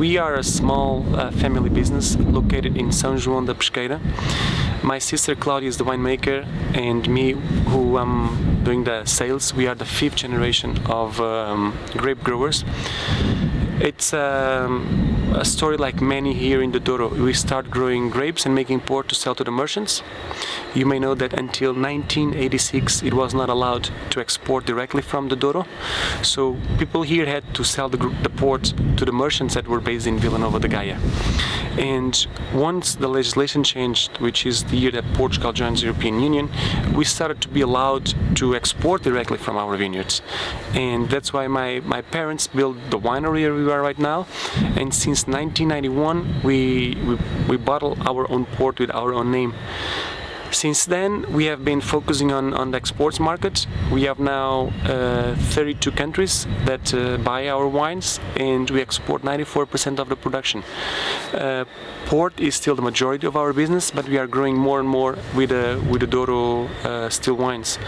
We are a small family business located in São João da Pesqueira. My sister Claudia is the winemaker, and me, who am doing the sales. We are the 5th generation of grape growers. It's a story like many here in the Douro. We start growing grapes and making port to sell to the merchants. You may know that until 1986 it was not allowed to export directly from the Douro. So people here had to sell the port to the merchants that were based in Vila Nova de Gaia. And once the legislation changed, which is the year that Portugal joins the European Union, we started to be allowed to export directly from our vineyards. And that's why my parents built the winery where we are right now. And since 1991, we bottle our own port with our own name. Since then, we have been focusing on the exports market. We have now 32 countries that buy our wines, and we export 94% of the production. Port is still the majority of our business, but we are growing more and more with the Douro still wines.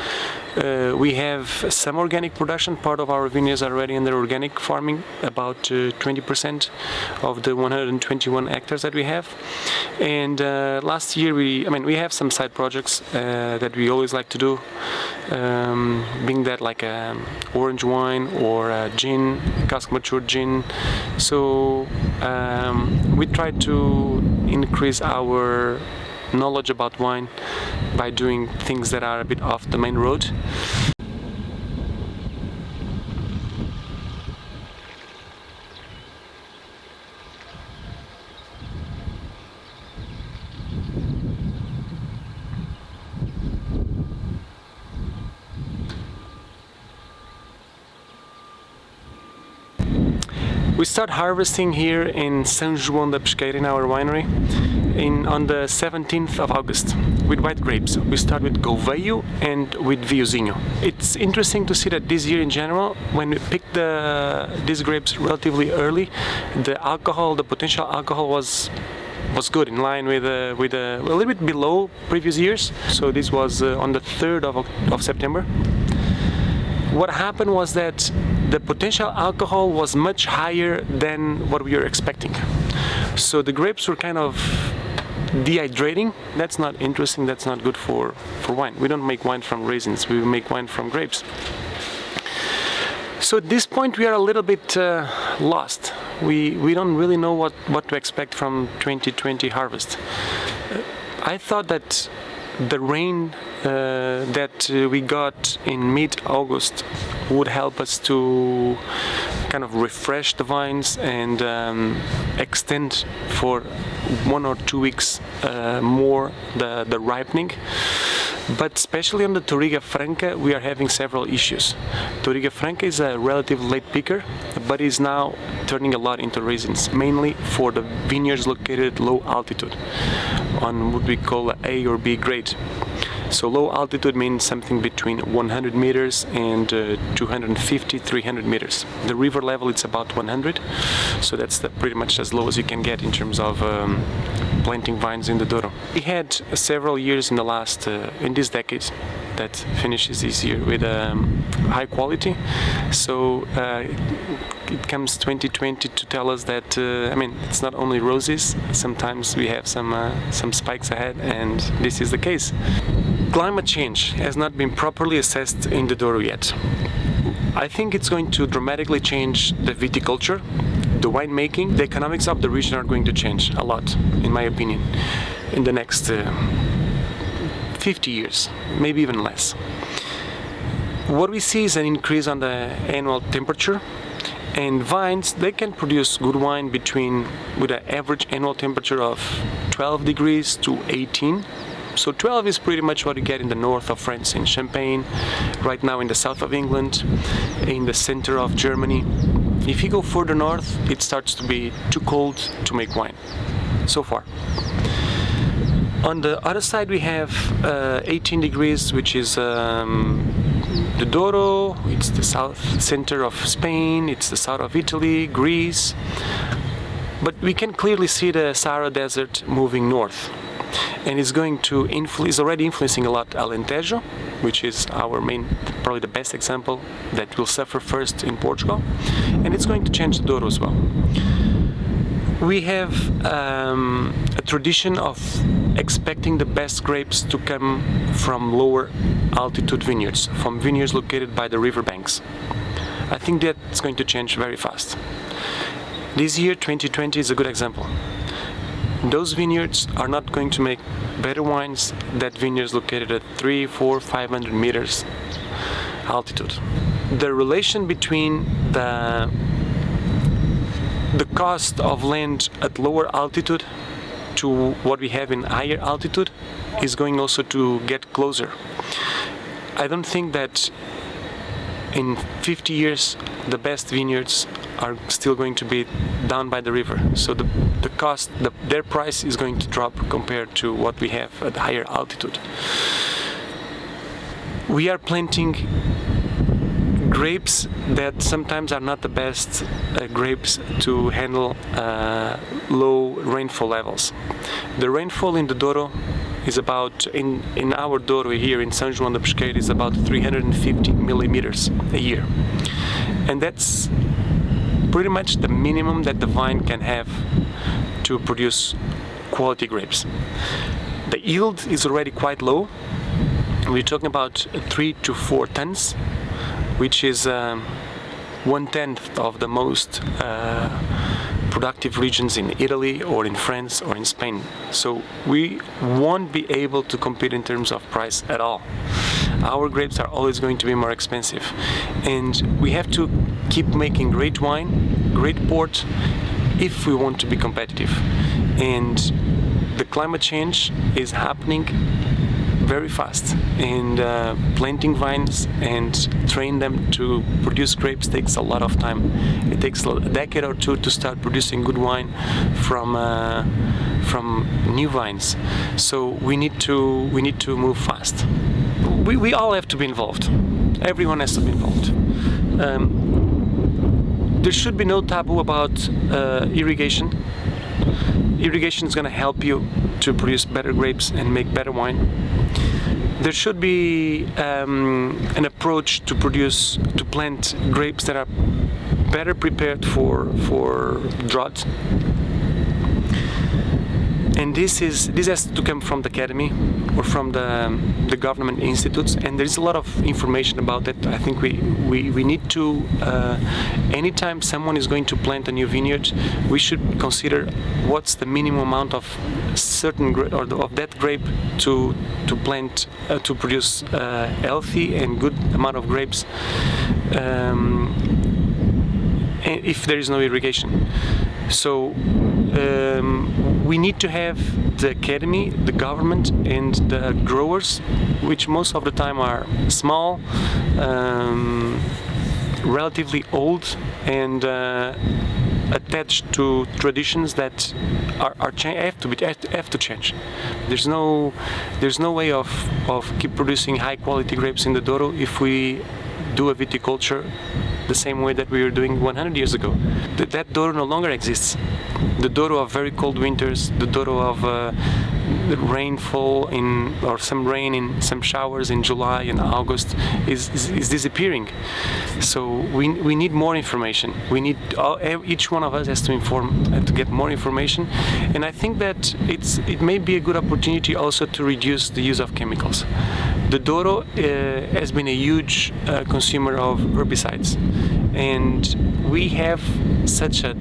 We have some organic production. Part of our vineyards are already under organic farming, about 20% of the 121 hectares that we have. And last year we have some side projects that we always like to do, being that like orange wine or gin, cask matured gin. So we try to increase our knowledge about wine by doing things that are a bit off the main road. We start harvesting here in São João da Pesqueira in our winery on the 17th of August with white grapes. We start with Quevedo and with Viozinho. It's interesting to see that this year in general, when we picked these grapes relatively early, the potential alcohol was good, in line with a little bit below previous years. So this was on the 3rd of September. What happened was that the potential alcohol was much higher than what we were expecting. So the grapes were kind of dehydrating. That's not interesting, that's not good for wine. We don't make wine from raisins, we make wine from grapes. So at this point we are a little bit lost. We don't really know what to expect from 2020 harvest. I thought that the rain that we got in mid-August would help us to kind of refresh the vines and extend for 1 or 2 weeks more the ripening. But especially on the Touriga Franca, we are having several issues. Touriga Franca is a relatively late picker, but is now turning a lot into raisins, mainly for the vineyards located at low altitude, on what we call A or B grade. So low altitude means something between 100 meters and 250, 300 meters. The river level it's about 100, so that's pretty much as low as you can get in terms of planting vines in the Douro. We had several years in the last, in this decade, that finishes this year with high quality. So it comes 2020 to tell us that it's not only roses. Sometimes we have some spikes ahead, and this is the case. Climate change has not been properly assessed in the Douro yet. I think it's going to dramatically change the viticulture, the winemaking. The economics of the region are going to change a lot, in my opinion, in the next 50 years, maybe even less. What we see is an increase on the annual temperature, and vines, they can produce good wine with an average annual temperature of 12 degrees to 18. So 12 is pretty much what you get in the north of France, in Champagne, right now in the south of England, in the center of Germany. If you go further north, it starts to be too cold to make wine, so far. On the other side we have 18 degrees, which is the Douro, it's the south center of Spain, it's the south of Italy, Greece. But we can clearly see the Sahara Desert moving north. And it's already influencing a lot Alentejo, which is our probably the best example that will suffer first in Portugal, and it's going to change the Douro as well. We have a tradition of expecting the best grapes to come from lower altitude vineyards, from vineyards located by the riverbanks. I think that's going to change very fast. This year, 2020, is a good example. Those vineyards are not going to make better wines than vineyards located at 300, 400, 500 meters altitude. The relation between the cost of land at lower altitude to what we have in higher altitude is going also to get closer. I don't think that in 50 years the best vineyards are still going to be down by the river. So the cost, their price is going to drop compared to what we have at higher altitude. We are planting grapes that sometimes are not the best grapes to handle low rainfall levels. The rainfall in the Douro is about, in our Douro here in São João da Pesqueira, is about 350 millimeters a year. And that's pretty much the minimum that the vine can have to produce quality grapes. The yield is already quite low. We're talking about 3 to 4 tons, which is 1/10 of the most productive regions in Italy or in France or in Spain. So we won't be able to compete in terms of price at all. Our grapes are always going to be more expensive, and we have to keep making great wine, great port, if we want to be competitive. And the climate change is happening very fast, and planting vines and train them to produce grapes takes a lot of time. It takes a decade or two to start producing good wine from new vines. So we need to move fast. We all have to be involved. Everyone has to be involved. There should be no taboo about irrigation. Irrigation is going to help you to produce better grapes and make better wine. There should be an approach to plant grapes that are better prepared for drought. And this has to come from the academy or from the government institutes, and there is a lot of information about that. I think we need to, anytime someone is going to plant a new vineyard, we should consider what's the minimum amount of certain of that grape to plant to produce healthy and good amount of grapes, if there is no irrigation. So we need to have the academy, the government, and the growers, which most of the time are small, relatively old, and attached to traditions that have to change. There's no way of keep producing high quality grapes in the Douro if we do a viticulture the same way that we were doing 100 years ago. That Douro no longer exists. The Douro of very cold winters, the Douro of rainfall or some rain in some showers in July and August is disappearing. So we need more information. We need each one of us has to inform to get more information, and I think that it may be a good opportunity also to reduce the use of chemicals. The Douro has been a huge consumer of herbicides, and we have such a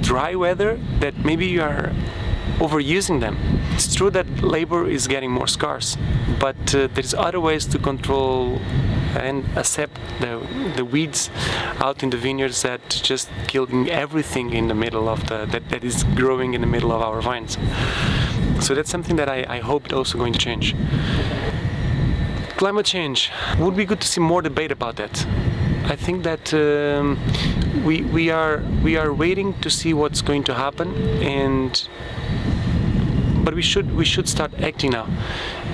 dry weather that maybe you are overusing them. It's true that labor is getting more scarce, but there's other ways to control and accept the weeds out in the vineyards that just killing everything in the middle of that is growing in the middle of our vines. So that's something that I hope is also going to change. Climate change. Would be good to see more debate about that. I think that we are waiting to see what's going to happen, but we should start acting now.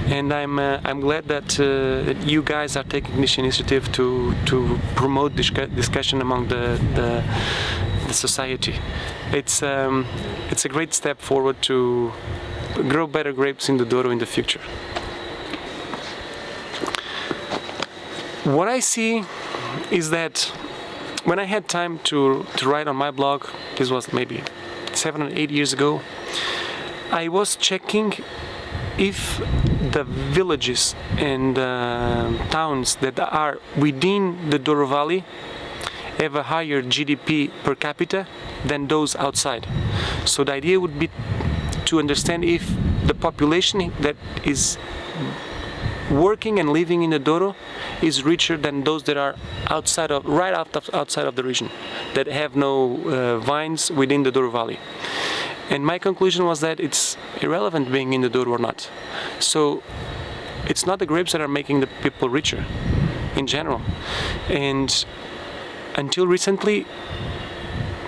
And I'm glad that you guys are taking this initiative to promote discussion among the society. It's a great step forward to grow better grapes in the Douro in the future. What I see is that when I had time to write on my blog, this was maybe 7 or 8 years ago, I was checking if the villages and towns that are within the Douro Valley have a higher GDP per capita than those outside. So the idea would be to understand if the population that is working and living in the Douro is richer than those that are outside of the region, that have no vines within the Douro Valley. And my conclusion was that it's irrelevant being in the Douro or not. So it's not the grapes that are making the people richer in general. And until recently,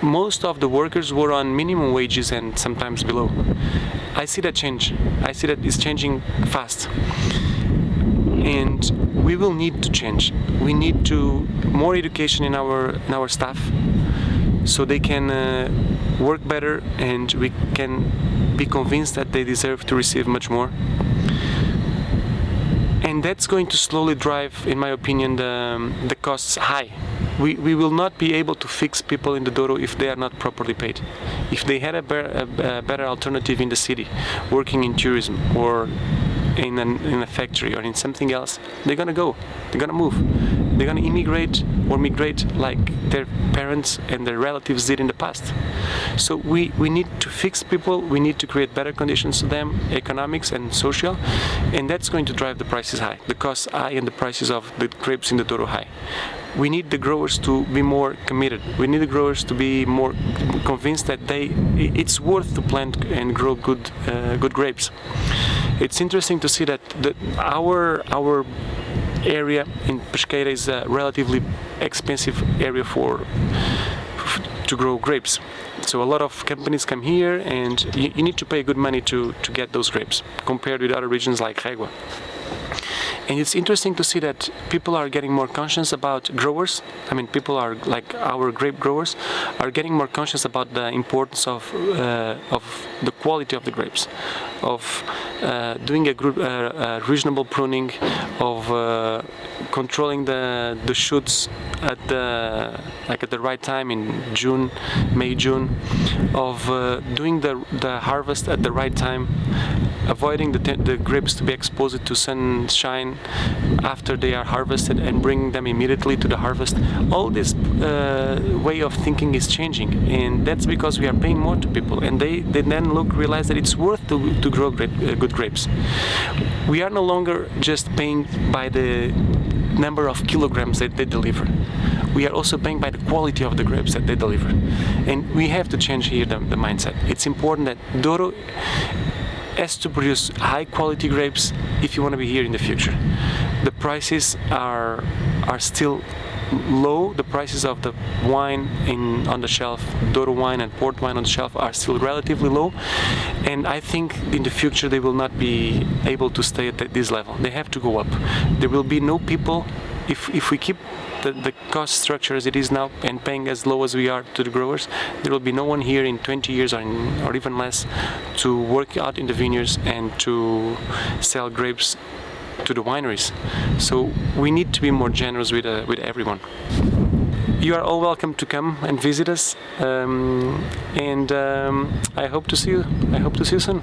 most of the workers were on minimum wages and sometimes below. I see that change. I see that it's changing fast. And we will need to change. We need more education in our staff, so they can work better, and we can be convinced that they deserve to receive much more. And that's going to slowly drive, in my opinion, the costs high. We will not be able to fix people in the Douro if they are not properly paid. If they had a better alternative in the city, working in tourism or in a factory or in something else, they're gonna go. They're gonna move. They're gonna immigrate or migrate like their parents and their relatives did in the past. So we need to fix people. We need to create better conditions for them, economics and social, and that's going to drive the prices high, the costs high, and the prices of the grapes in the Douro high. We need the growers to be more committed. We need the growers to be more convinced that it's worth to plant and grow good grapes. It's interesting to see that our area in Pesqueira is a relatively expensive area to grow grapes. So a lot of companies come here, and you need to pay good money to get those grapes, compared with other regions like Régua. And it's interesting to see that people are getting more conscious about growers. I mean, people are like our grape growers are getting more conscious about the importance of the quality of the grapes, of doing a reasonable pruning, of controlling the shoots at the right time in May, June, of doing the harvest at the right time, avoiding the grapes to be exposed to sunshine after they are harvested and bring them immediately to the harvest. All this way of thinking is changing, and that's because we are paying more to people, and they then realize that it's worth to grow good grapes. We are no longer just paying by the number of kilograms that they deliver. We are also paying by the quality of the grapes that they deliver, and we have to change here the mindset. It's important that Douro has to produce high quality grapes if you want to be here in the future. The prices are still low. The prices of the wine on the shelf, Douro wine and port wine on the shelf, are still relatively low, and I think in the future they will not be able to stay at this level. They have to go up. There will be no people if we keep the cost structure as it is now and paying as low as we are to the growers. There will be no one here in 20 years or even less to work out in the vineyards and to sell grapes to the wineries. So we need to be more generous with everyone. You are all welcome to come and visit us, and I hope to see you. I hope to see you soon.